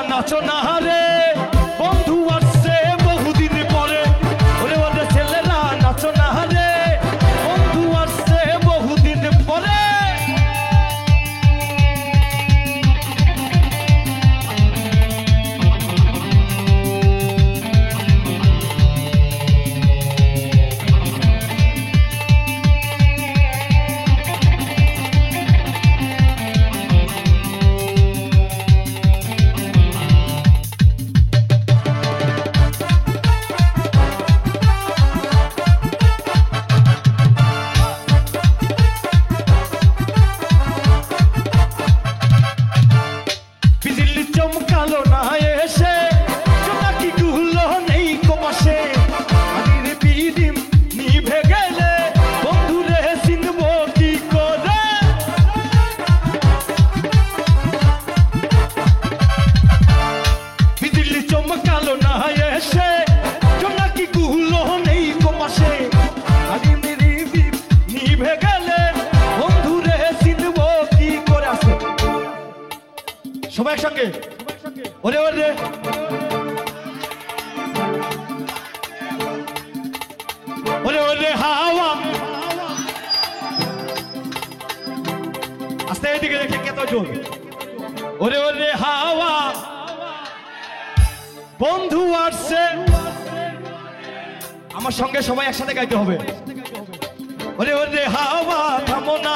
নাচো না রে বন্ধু আসছে বহুদিন পরে ওরে ওরে ছেলেরা নাচো না রে বন্ধু আসছে বহুদিন পরে চমকালো না এসে জোনাকি গুলো নেই কমাসে আনির বিদিম নিভে গেলে বন্ধুরে চিনবো কি করে বিজলি চমকালো না এসে জোনাকি গুলো নেই কমাসে আনির বিদিম নিভে গেলে বন্ধুরে চিনবো কি করে আসে সবাই একসঙ্গে ওরে ওরে ওরে ওরে হাওয়া আস্তে এদিকে দেখে কত জোর ওরে ওরে হাওয়া বন্ধু আসছে আমার সঙ্গে সবাই একসাথে গাইতে হবে ওরে ওরে হাওয়া থামো না